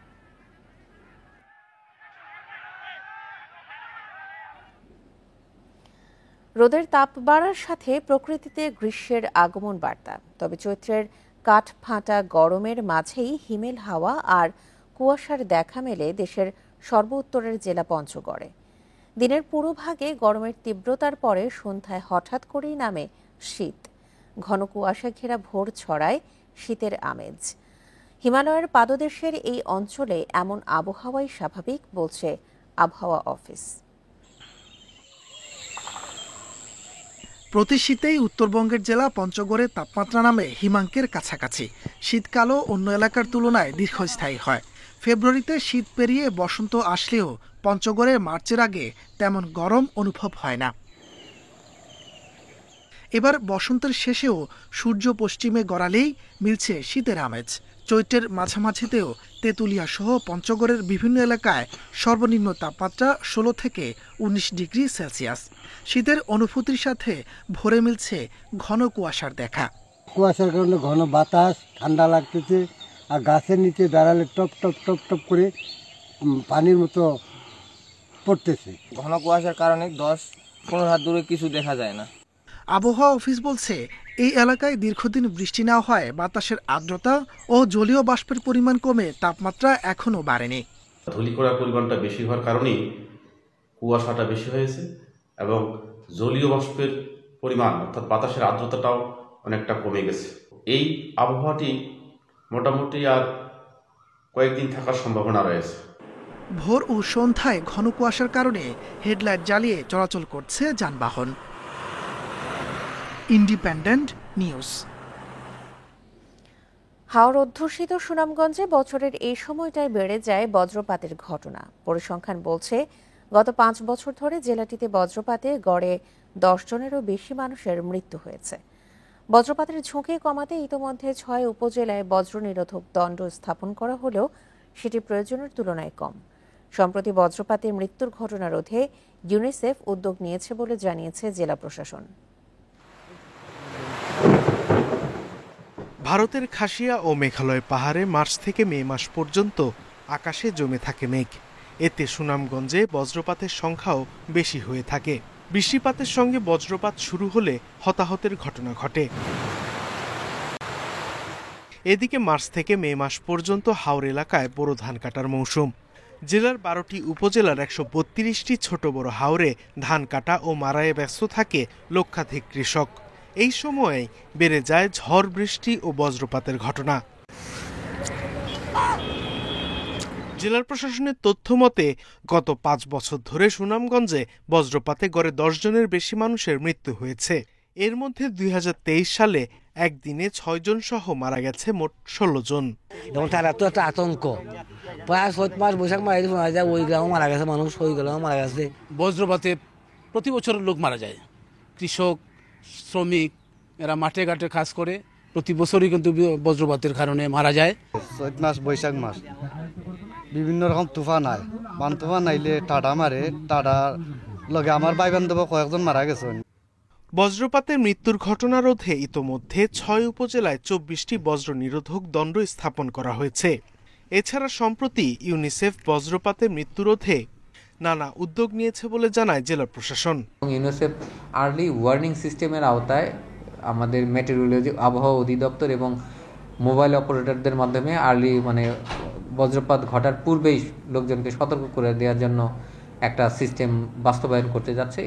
রোদের তাপ বাড়ার সাথে প্রকৃতিতে গ্রীষ্মের আগমন বার্তা। তবে চৈত্রের কাঠ ফাটা গরমের মাঝেই হিমেল হাওয়া আর কুয়াশার দেখা মেলে দেশের সর্ব উত্তরের জেলা পঞ্চগড়ে। দিনের পুরো ভাগে গরমের তীব্রতার পরে সন্ধ্যায় হঠাৎ করেই নামে শীত। ঘন কুয়াশা ঘেরা ভোর ছড়ায় শীতের আমেজ। হিমালয়ের পাদদেশের এই অঞ্চলে এমন আবহাওয়াই স্বাভাবিক বলছে আবহাওয়া অফিস। প্রতি শীতেই উত্তরবঙ্গের জেলা পঞ্চগড়ে তাপমাত্রা নামে হিমাঙ্কের কাছাকাছি। শীতকালও অন্য এলাকার তুলনায় দীর্ঘস্থায়ী হয়। ফেব্রুয়ারিতে শীত পেরিয়ে বসন্ত আসলেও পঞ্চগড়ে মার্চের আগে তেমন গরম অনুভব হয় না। এবার বসন্তের শেষেও সূর্য পশ্চিমে গড়ালেই মিলছে শীতের আমেজ। চৈত্রের মাঝামাঝিতেও তেঁতুলিয়া সহ পঞ্চগড়ের বিভিন্ন এলাকায় সর্বনিম্ন তাপমাত্রা 16 থেকে 19 ডিগ্রি সেলসিয়াস। শীতের অনুভূতির সাথে ভোরে মিলছে ঘন কুয়াশার দেখা। কুয়াশার কারণে ঘন বাতাস, ঠান্ডা লাগতেছে, আর গাছের নিচে দাঁড়ালে টপ টপ টপ টপ করে পানির মতো পড়তেছে। ঘন কুয়াশার কারণে 10-15 হাত দূরে কিছু দেখা যায় না। আবহাওয়া অফিস বলছে, এই এলাকায় দীর্ঘদিন বৃষ্টি না হয় বাতাসের আর্দ্রতা ও জলীয় বাষ্পের পরিমাণ কমে তাপমাত্রা এখনও বাড়েনি। ধূলিকণার পরিমাণটা বেশি হওয়ার কারণেই কুয়াশাটা বেশি হয়েছে এবং জলীয় বাষ্পের পরিমাণ অর্থাৎ বাতাসের আর্দ্রতাটাও অনেকটা কমে গেছে। এই আবহাওয়াটি মোটামুটি আর কয়েকদিন থাকার সম্ভাবনা রয়েছে। ভোর ও সন্ধ্যায় ঘন কুয়াশার কারণে হেডলাইট জ্বালিয়ে চলাচল করছে যানবাহন। Independent news. হাওর অধ্যুষিত সুনামগঞ্জে বছরের এই সময়টায় বেড়ে যায় বজ্রপাতের ঘটনা। পরিসংখ্যান বলছে, গত 5 বছর ধরে জেলাটিতে বজ্রপাতে গড়ে 10 জনেরও বেশি মানুষের মৃত্যু হয়েছে। বজ্রপাতের ঝুঁকি কমাতে ইতোমধ্যে 6 উপজেলায় বজ্র নিরোধক দণ্ড স্থাপন করা হলেও সেটি প্রয়োজনের তুলনায় কম। সম্প্রতি বজ্রপাতে মৃত্যুর ঘটনা রোধে ইউনিসেফ উদ্যোগ নিয়েছে বলে জানিয়েছে জেলা প্রশাসন। ভারতের খাসিয়া ও মেঘালয় পাহাড়ে মার্চ থেকে মে মাস পর্যন্ত আকাশে জমে থাকে মেঘ। এতে সুনামগঞ্জে বজ্রপাতের সংখ্যাও বেশি হয়ে থাকে। বৃষ্টিপাতের সঙ্গে বজ্রপাত শুরু হলে হতাহতের ঘটনা ঘটে। এদিকে মার্চ থেকে মে মাস পর্যন্ত হাওর এলাকায় বোরো ধান কাটার মৌসুম। জেলার 12টি উপজেলার 132টি ছোট বড় হাওরে ধান কাটা ও মারাইয়ে ব্যস্ত থাকে লক্ষাধিক কৃষক। এই সময়ে বেড়ে যায় ঝড় বৃষ্টি ও বজ্রপাতের ঘটনা। জেলার প্রশাসনের তথ্য মতে গত 5 বছর ধরে সুনামগঞ্জে বজ্রপাতে গড়ে 10 জনের বেশি মানুষের মৃত্যু হয়েছে। এর মধ্যে 2023 সালে একদিনে 6 জন সহ মারা গেছে মোট 16 জন। তারা তো একটা আতঙ্ক, প্রায় 7 মাস বৈশাখ মারা যায়, ওই গ্রামও মারা গেছে মানুষ, ওই গ্রামও মারা গেছে। বজ্রপাতে প্রতি বছর লোক মারা যায়। কৃষক, শ্রমিক এরা মাঠে ঘাটে কাজ করে, প্রতি বছরই কিন্তু বজ্রপাতের কারণে মারা যায়। 7 মাস বৈশাখ মাস বিভিন্ন রকম তুফান আয়, বান তুফান আইলে টাডা মারে, টাডার লগে আমার ভাই বান্ধব কয়েকজন মারা গেছে। বজ্রপাতের মৃত্যুর ঘটনা রোধে ইতোমধ্যে 6 উপজেলায় 24টি বজ্র নিরোধক দণ্ড স্থাপন করা হয়েছে। এছাড়া সম্প্রতি ইউনিসেফ বজ্রপাতের মৃত্যু রোধে নানা উদ্যোগ নিয়েছে বলে জানায় জেলা প্রশাসন। ইউনিসেফ আর্লি ওয়ার্নিং সিস্টেমের আওতায় আমাদের মেটেরিওলজি আবহাওয়া অধিদপ্তর এবং মোবাইল অপারেটরদের মাধ্যমে আর্লি বজ্রপাত ঘটার পূর্বেই লোকজনকে সতর্ক করে দেওয়ার জন্য একটা সিস্টেম বাস্তবায়ন করতে যাচ্ছে।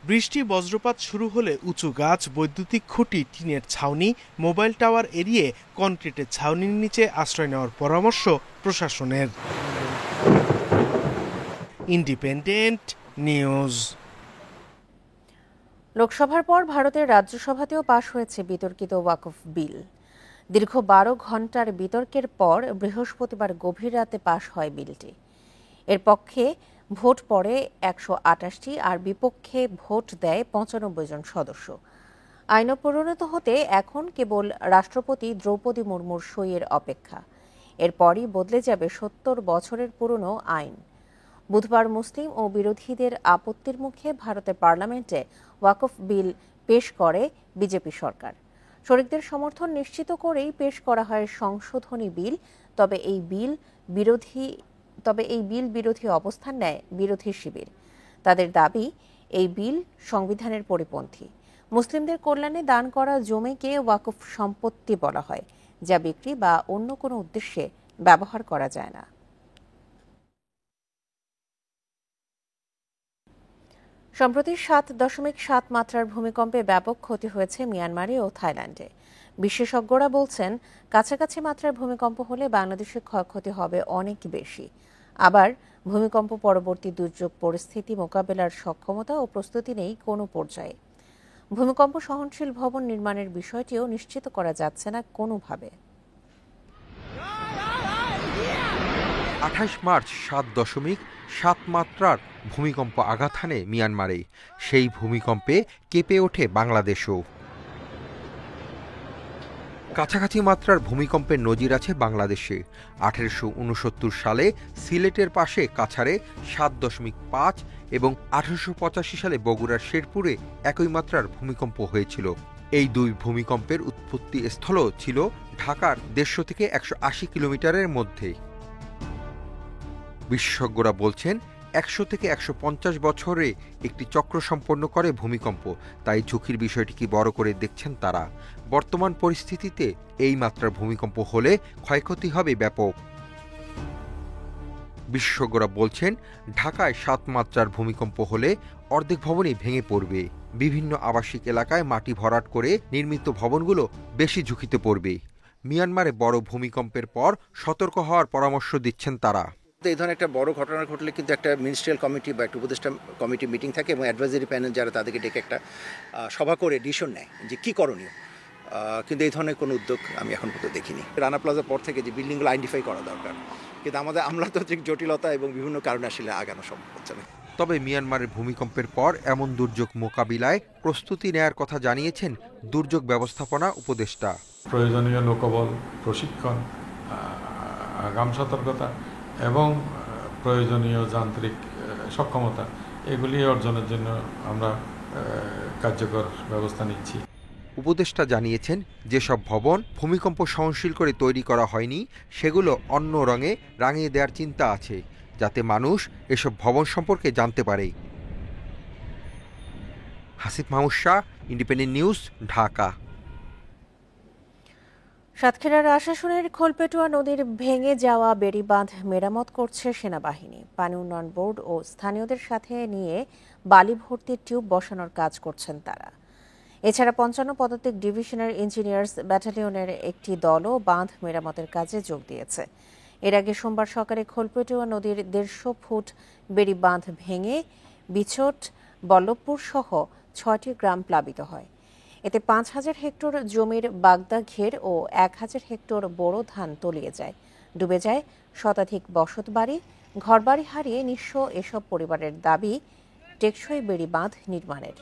বৃষ্টি বজ্রপাত শুরু হলে উঁচু গাছ, বৈদ্যুতিক খুঁটি, টিনের ছাউনি, মোবাইল টাওয়ার এড়িয়ে কনক্রিটের ছাউনির নিচে আশ্রয় নেওয়ার পরামর্শ প্রশাসনের। Independent news. লোকসভার পর ভারতের রাজ্যসভাতেও পাশ হয়েছে বিতর্কিত ওয়াকফ বিল। দীর্ঘ 12 ঘণ্টার বিতর্কের পর বৃহস্পতিবার গভীর রাতে পাশ হয় বিলটি। এর পক্ষে ভোট পড়ে 128টি আর বিপক্ষে ভোট দেয় 95 জন সদস্য। আইনে পরিণত হতে এখন কেবল রাষ্ট্রপতি দ্রৌপদী মুর্মুর সইয়ের অপেক্ষা। এরপরই বদলে যাবে 70 বছরের পুরনো আইন। বুধবার মুসলিম ও বিরোধীদের আপত্তির মুখে ভারতের পার্লামেন্টে ওয়াকফ বিল পেশ করে বিজেপি সরকার। শরিকদের সমর্থন নিশ্চিত করেই পেশ করা হয় সংশোধনী বিল। তবে এই বিল বিরোধী অবস্থান নেয় বিরোধী শিবির। তাদের দাবি, এই বিল সংবিধানের পরিপন্থী। মুসলিমদের কল্যাণে দান করা জমিকে ওয়াকফ সম্পত্তি বলা হয়, যা বিক্রি বা অন্য কোনো উদ্দেশ্যে ব্যবহার করা যায় না। সম্প্রতি 7.7 মাত্রার ভূমিকম্পে ব্যাপক ক্ষতি হয়েছে মিয়ানমারে ও থাইল্যান্ডে। বিশেষজ্ঞরা বলছেন, কাছাকাছি মাত্রার ভূমিকম্প হলে বাংলাদেশের ক্ষয়ক্ষতি হবে অনেক বেশি। আবার ভূমিকম্প পরবর্তী দুর্যোগ পরিস্থিতি মোকাবেলার সক্ষমতা ও প্রস্তুতি নেই কোনো পর্যায়ে। ভূমিকম্প সহনশীল ভবন নির্মাণের বিষয়টিও নিশ্চিত করা যাচ্ছে না কোনোভাবে। 28 মার্চ 7.7 মাত্রার ভূমিকম্প আঘাত হানে মিয়ানমারে। সেই ভূমিকম্পে কেঁপে ওঠে বাংলাদেশও। কাছাকাছি মাত্রার ভূমিকম্পের নজির আছে বাংলাদেশে। 1869 সালে সিলেটের পাশে কাছাড়ে 7.5 এবং 1885 সালে বগুড়ার শেরপুরে একই মাত্রার ভূমিকম্প হয়েছিল। এই দুই ভূমিকম্পের উৎপত্তি স্থলও ছিল ঢাকার 150 থেকে 180 কিলোমিটারের মধ্যে। বিশেষজ্ঞরা বলছেন, 100 থেকে 150 বছরে একটি চক্র সম্পন্ন করে ভূমিকম্প, তাই ঝুঁকির বিষয়টিকে বড় করে দেখছেন তারা। বর্তমান পরিস্থিতিতে এই মাত্রার ভূমিকম্প হলে ক্ষয়ক্ষতি হবে ব্যাপক। বিশেষজ্ঞরা বলছেন, ঢাকায় 7 মাত্রার ভূমিকম্প হলে অর্ধেক ভবনই ভেঙে পড়বে। বিভিন্ন আবাসিক এলাকায় মাটি ভরাট করে নির্মিত ভবনগুলো বেশি ঝুঁকিতে পড়বে। মিয়ানমারে বড় ভূমিকম্পের পর সতর্ক হওয়ার পরামর্শ দিচ্ছেন তারা। এই ধরনের একটা বড় ঘটনা ঘটলে কিন্তু একটা মিনিস্ট্রিয়াল কমিটি বা একটা উপদেষ্টা কমিটি মিটিং থাকে এবং অ্যাডভাইজারি প্যানেল যারা তাদেরকে ডেকে একটা সভা করে ডিসিশন নেয় যে কী করণীয়। কিন্তু এই ধরনের কোনো উদ্যোগ আমি এখন পর্যন্ত দেখিনি। রানা প্লাজার পর থেকে যে বিল্ডিংগুলো আইডেন্টিফাই করা দরকার, কিন্তু আমাদের আমলাতান্ত্রিক জটিলতা এবং বিভিন্ন কারণে আসলে আগানো সম্ভব হচ্ছে না। তবে মিয়ানমারের ভূমিকম্পের পর এমন দুর্যোগ মোকাবিলায় প্রস্তুতি নেয়ার কথা জানিয়েছেন দুর্যোগ ব্যবস্থাপনা উপদেষ্টা। প্রয়োজনীয় লোকবল, প্রশিক্ষণ, আগাম সতর্কতা এবং প্রয়োজনীয় যান্ত্রিক সক্ষমতা এগুলি অর্জনের জন্য আমরা কার্যকর ব্যবস্থা নিচ্ছি। উপদেষ্টা জানিয়েছেন, যেসব ভবন ভূমিকম্প সহনশীল করে তৈরি করা হয়নি সেগুলো অন্য রঙে রাঙিয়ে দেওয়ার চিন্তা আছে, যাতে মানুষ এসব ভবন সম্পর্কে জানতে পারে। Hasif Mahmud Shah, independent news, Dhaka. সাতক্ষীরার আশাশুনের খোলপেটুয়া নদীর ভেঙে যাওয়া বেড়িবাঁধ মেরামত করছে সেনাবাহিনী। পানি উন্নয়ন বোর্ড ও স্থানীয়দের সাথে নিয়ে বালি ভর্তি টিউব বসানোর কাজ করছেন তারা। এছাড়া 55 পদাতিক ডিভিশনের ইঞ্জিনিয়ার্স ব্যাটালিয়নের একটি দলও বাঁধ মেরামতের কাজে যোগ দিয়েছে। এর আগে সোমবার সকালে খোলপেটুয়া নদীর 150 ফুট বেড়িবাঁধ ভেঙে বিছট, বল্লভপুর সহ 6টি গ্রাম প্লাবিত হয়। এতে 5000 হেক্টর জমির বাগদা ঘের ও 1000 হেক্টর বোরো ধান তলিয়ে যায়। ডুবে যায় শতাধিক বসতবাড়ি। ঘরবাড়ি হারিয়ে নিঃস্ব এসব পরিবারের দাবি টেকসই বেড়িবাঁধ নির্মাণের।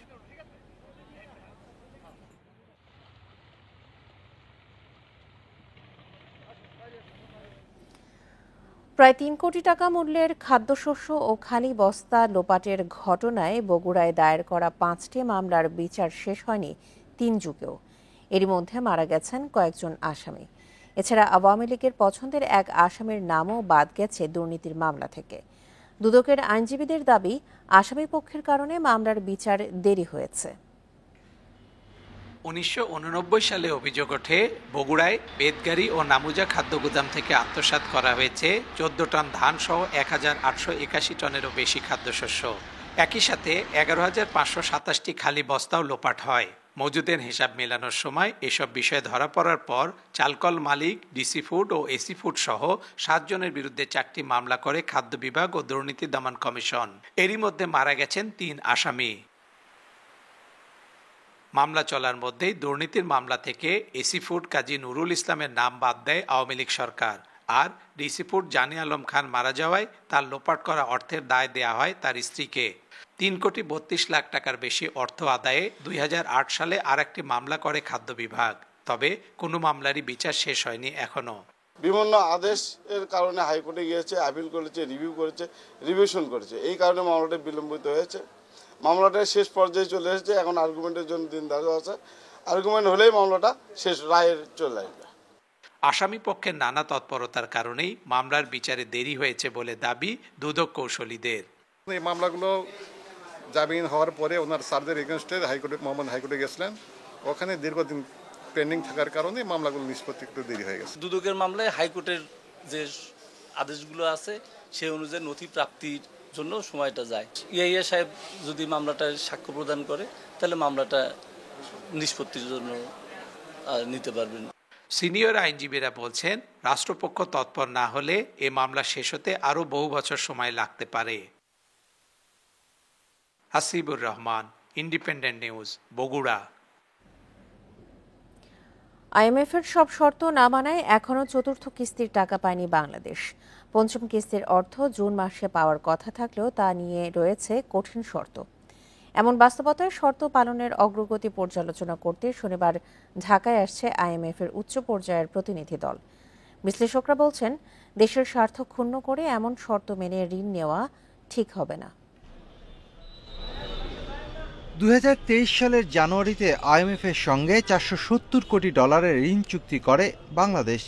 প্রায় 3 কোটি টাকা মূল্যের খাদ্যশস্য ও খালি বস্তা লোপাটের ঘটনায় বগুড়ায় দায়ের করা 5টি মামলার বিচার শেষ হয়নি 3 যুগেও। এরই মধ্যে মারা গেছেন কয়েকজন আসামি। এছাড়া আওয়ামী লীগের পছন্দের এক আসামির নামও বাদ গেছে দুর্নীতির মামলা থেকে। দুদকের আইনজীবীদের দাবি, আসামি পক্ষের কারণে মামলার বিচার দেরি হয়েছে। 1989 সালে অভিযোগ ওঠে, বগুড়ায় বেতগাড়ি ও নামুজা খাদ্য গুদাম থেকে আত্মসাৎ করা হয়েছে 14 টন ধান সহ 1881 টনেরও বেশি খাদ্যশস্য। একই সাথে 11,527টি খালি বস্তাও লোপাট হয়। মজুদের হিসাব মেলানোর সময় এসব বিষয়ে ধরা পড়ার পর চালকল মালিক, ডিসি ফুড ও এসি ফুড সহ 7 জনের বিরুদ্ধে 4টি মামলা করে খাদ্য বিভাগ ও দুর্নীতি দমন কমিশন। এরই মধ্যে মারা গেছেন 3 আসামি। মামলা চলার মধ্যেই দুর্নীতির মামলা থেকে এসি ফুড কাজী নুরুল ইসলামের নাম বাদ দেয় আওয়ামী লীগ সরকার। আর ডিসি ফুড জানি আলম খান মারা যাওয়ায় তার লোপাট করা অর্থের দায় দেয়া হয় তার স্ত্রীকে। 3 কোটি 32 লাখ টাকার বেশি অর্থ আদায়ে 2008 সালে আরেকটি মামলা করে খাদ্য বিভাগ। তবে কোনো মামলারই বিচার শেষ হয়নি এখনো। বিভিন্ন আদেশের কারণে হাইকোর্টে গিয়েছে, আপিল করেছে, রিভিউ করেছে, রিভিশন করেছে। এই কারণে মামলাটা বিলম্বিত হয়েছে। মামলাটা শেষ পর্যায়ে চলে এসেছে। এখন আর্গুমেন্টের জন্য দিন ধার্য আছে। আর্গুমেন্ট হলেই মামলাটা শেষ রায়ের চলে আসবে। আসামি পক্ষের নানা তৎপরতার কারণেই মামলার বিচারে দেরি হয়েছে বলে দাবি দুদক কৌশলীদের। এই মামলাগুলো জামিন হওয়ার পরে ওনার স্যারদের এগেনস্টে মোহাম্মদ হাইকোর্টে গেছিলেন। ওখানে দীর্ঘদিন পেন্ডিং থাকার কারণে মামলাগুলো নিষ্পত্তি একটু দেরি হয়ে গেছে। দুদকের মামলায় হাইকোর্টের যে আদেশগুলো আছে সেই অনুযায়ী নথি প্রাপ্তির জন্য সময়টা যায়। ইআইএ সাহেব যদি মামলাটা সাক্ষ্য প্রদান করে তাহলে মামলাটা নিষ্পত্তির জন্য নিতে পারবেন। সিনিয়র আইনজীবীরা বলছেন রাষ্ট্রপক্ষ তৎপর না হলে এ মামলা শেষ হতে আরও বহু বছর সময় লাগতে পারে। Hasibur Rahman, independent news, Bogura. আইএমএফের সব শর্ত না মানায় এখনও চতুর্থ কিস্তির টাকা পায়নি বাংলাদেশ। পঞ্চম কিস্তির অর্থ জুন মাসে পাওয়ার কথা থাকলেও তা নিয়ে রয়েছে কঠিন শর্ত। এমন বাস্তবতায় শর্ত পালনের অগ্রগতি পর্যালোচনা করতে শনিবার ঢাকায় আসছে আইএমএফের উচ্চ পর্যায়ের প্রতিনিধি দল। বিশ্লেষকরা বলছেন, দেশের স্বার্থ ক্ষুণ্ণ করে এমন শর্ত মেনে ঋণ নেওয়া ঠিক হবে না। 2023 সালের জানুয়ারিতে আইএমএফের সঙ্গে $470 কোটি ঋণ চুক্তি করে বাংলাদেশ।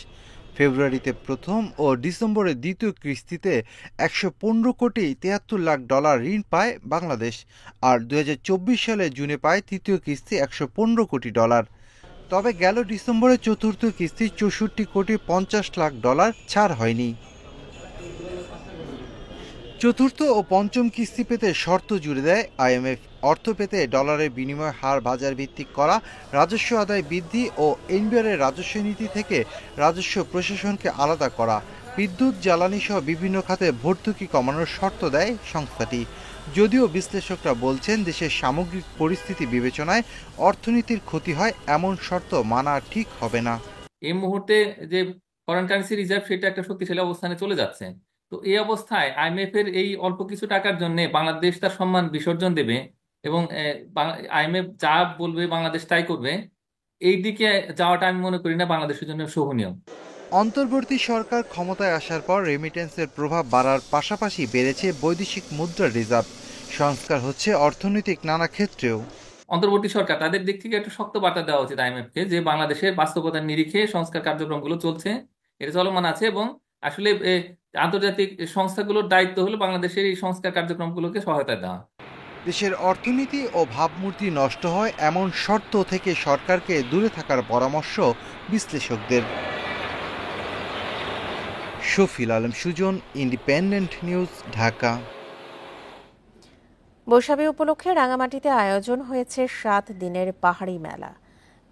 ফেব্রুয়ারিতে প্রথম ও ডিসেম্বরে দ্বিতীয় কিস্তিতে $115 কোটি $73 লাখ ঋণ পায় বাংলাদেশ, আর 2024 সালে জুনে পায় তৃতীয় কিস্তি $115 কোটি। তবে গেল ডিসেম্বরে চতুর্থ কিস্তি $64 কোটি $50 লাখ ছাড় হয়নি। চতুর্থ ও পঞ্চম কিস্তি পেতে শর্ত জুড়ে দেয় আইএমএফ। অর্থ পেতে ডলারের বিনিময় হার বাজার ভিত্তিক করা, রাজস্ব আদায় বৃদ্ধি ও এনবিআরের রাজস্ব নীতি থেকে রাজস্ব প্রশাসনকে আলাদা করা, বিদ্যুৎ জ্বালানি সহ বিভিন্ন খাতে ভর্তুকি কমানোর শর্ত দেয় সংস্থাটি। যদিও বিশ্লেষকরা বলছেন, দেশের সামগ্রিক পরিস্থিতি বিবেচনায় অর্থনীতির ক্ষতি হয় এমন শর্ত মানা ঠিক হবে না। এই মুহূর্তে যে ফরেন কারেন্সি রিজার্ভ সেটা একটা শক্তিশালী অবস্থানে চলে যাচ্ছে। তো এই অবস্থায় আইএমএফ এর এই অল্প কিছু টাকার জন্য বাংলাদেশ তার সম্মান বিসর্জন দেবে এবং আইএমএফ যা বলবে বাংলাদেশ তাই করবে, এই দিকে যাওয়াটা আমি মনে করি না বাংলাদেশের জন্য শোভনীয়। অন্তর্বর্তী সরকার ক্ষমতায় আসার পর রেমিটেন্সের প্রভাব বাড়ার পাশাপাশি বেড়েছে বৈদেশিক মুদ্রার রিজার্ভ। সংস্কার হচ্ছে অর্থনৈতিক নানা ক্ষেত্রেও। অন্তর্বর্তী সরকার তাদের দিক থেকে একটা শক্ত বার্তা দেওয়া উচিত আইএমএফকে, যে বাংলাদেশের বাস্তবতার নিরিখে সংস্কার কার্যক্রমগুলো চলছে, এটা চলমান আছে এবং আসলে আন্তর্জাতিক সংস্থাগুলোর দায়িত্ব হলো বাংলাদেশের এই সংস্কার কার্যক্রমগুলোকে সহায়তা দেওয়া। দেশের অর্থনীতি ও ভাবমূর্তি নষ্ট হয় এমন শর্ত থেকে সরকারকে দূরে থাকার পরামর্শ বিশ্লেষকদের। Shafil Alam Sujan, independent news, Dhaka. বৈশাখী উপলক্ষে রাঙামাটিতে আয়োজন হয়েছে 7 দিনের পাহাড়ি মেলা।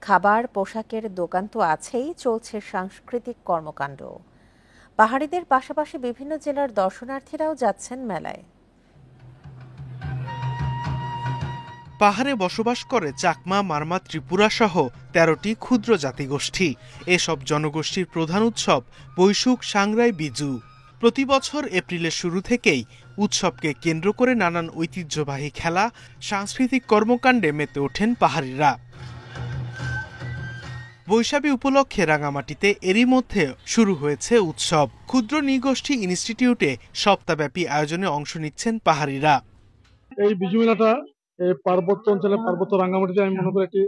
খাবার, পোশাকের দোকান তো আছেই, চলছে সাংস্কৃতিক কর্মকাণ্ড। পাহাড়িদের পাশাপাশি বিভিন্ন জেলার দর্শনার্থীরাও যাচ্ছেন মেলায়। পাহাড়ে বসবাস করে চাকমা, মারমা, ত্রিপুরা সহ 13টি ক্ষুদ্র জাতিগোষ্ঠী। এসব জনগোষ্ঠীর প্রধান উৎসব বৈশুখ সাংরাই বিজু। প্রতি বছর এপ্রিলের শুরু থেকেই উৎসবকে কেন্দ্র করে নানান ঐতিহ্যবাহী খেলা, সাংস্কৃতিক কর্মকাণ্ডে মেতে ওঠেন পাহাড়িরা। বৈশাখী উপলক্ষে রাঙামাটিতে এরই মধ্যে শুরু হয়েছে উৎসব। ক্ষুদ্র নৃগোষ্ঠী ইনস্টিটিউটে সপ্তাহব্যাপী আয়োজনে অংশ নিচ্ছেন পাহাড়িরা। এই বিজু মেলাটা পার্বত্য অঞ্চলে, পার্বত্য রাঙামাটিতে আমি মনে করি একটি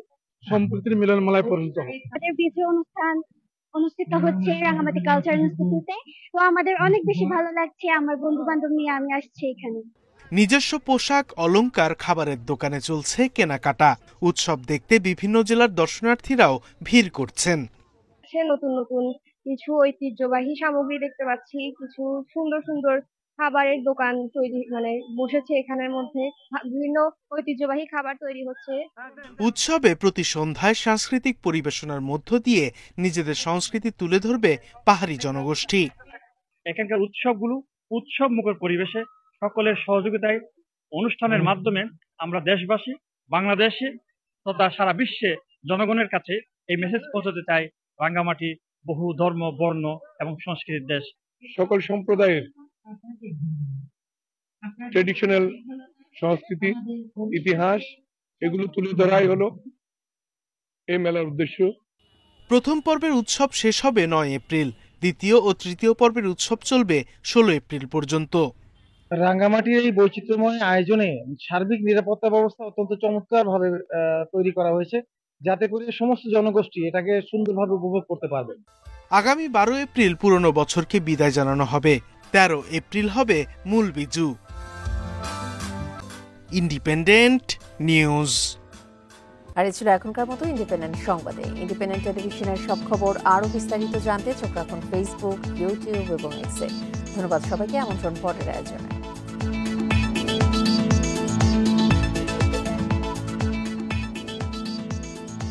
সম্প্রীতির মিলন মেলায় পরিণত হয়। আমাদের বিজু অনুষ্ঠান অনুষ্ঠিত হচ্ছে রাঙামাটি কালচার ইনস্টিটিউটে। তো আমাদের অনেক বেশি ভালো লাগছে, আমার বন্ধু বান্ধব নিয়ে আমি আসছি এখানে। নিজস্ব পোশাক, অলংকার, খাবারের দোকানে চলছে কেনাকাটা। উৎসব দেখতে বিভিন্ন জেলার দর্শনার্থীরাও ভিড় করছেন। নতুন নতুন কিছু ঐতিহ্যবাহী সামগ্রী দেখতে পাচ্ছি, কিছু সুন্দর সুন্দর খাবারের দোকান তৈরি বসেছে এখানের মধ্যে, বিভিন্ন ঐতিহ্যবাহী খাবার তৈরি হচ্ছে। উৎসবে প্রতি সন্ধ্যায় সাংস্কৃতিক পরিবেশনার মধ্য দিয়ে নিজেদের সংস্কৃতি তুলে ধরবে পাহাড়ি জনগোষ্ঠী। এখানকার উৎসবগুলো উৎসব মুখর পরিবেশে সকলের সহযোগিতায় অনুষ্ঠানের মাধ্যমে আমরা দেশবাসী, বাংলাদেশে তথা সারা বিশ্বে জনগণের কাছে এই মেসেজ পৌঁছাতে চাই, রাঙ্গামাটি বহু ধর্ম, বর্ণ এবং সংস্কৃতির দেশ। সকল সম্প্রদায়ের ট্রেডিশনাল সংস্কৃতি, ইতিহাস এগুলো তুলে ধরাই হলো এই মেলার উদ্দেশ্য। প্রথম পর্বের উৎসব শেষ হবে 9 এপ্রিল। দ্বিতীয় ও তৃতীয় পর্বের উৎসব চলবে 16 এপ্রিল পর্যন্ত। রাঙ্গামাটির এই বৈচিত্র্যময় আয়োজনে সার্বিক নিরাপত্তা ব্যবস্থা অত্যন্ত চমৎকারভাবে তৈরি করা হয়েছে, যাতে করে সমস্ত জনগোষ্ঠী এটাকে সুন্দরভাবে উপভোগ করতে পারবে। আগামী 12 এপ্রিল পুরনো বছরকে বিদায় জানানো হবে। 13 এপ্রিল হবে মূল বিজু। Independent news. আর এ ছিল এখনকার মতো ইন্ডিপেন্ডেন্ট সংবাদে। ইন্ডিপেন্ডেন্ট টেলিভিশনের সব খবর আরও বিস্তারিত জানতে চোখ রাখুন ফেসবুক, ইউটিউব এবং এক্সে। ধন্যবাদ সবাইকে। আমন্ত্রণ পরের আয়োজনে।